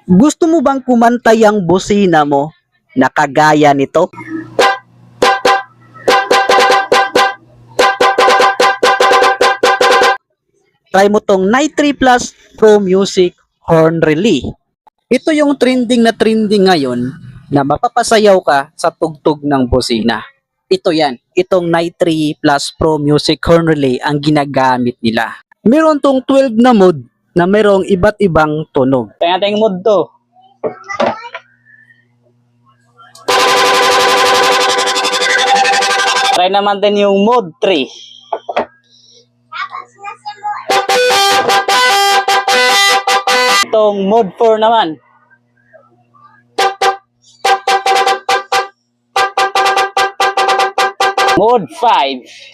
Gusto mo bang kumantay ang bosina mo na kagaya nito? Try mo tong Night 3 Plus Pro Music Horn Relay. Ito yung trending na trending ngayon na mapapasayaw ka sa tugtog ng bosina. Ito yan, itong Night 3 Plus Pro Music Horn Relay ang ginagamit nila. Meron tong 12 na mode na merong iba't ibang tunog. Kaya natin yung mood to. Try naman din yung mode 3. Itong mode 4 naman. Mode 5.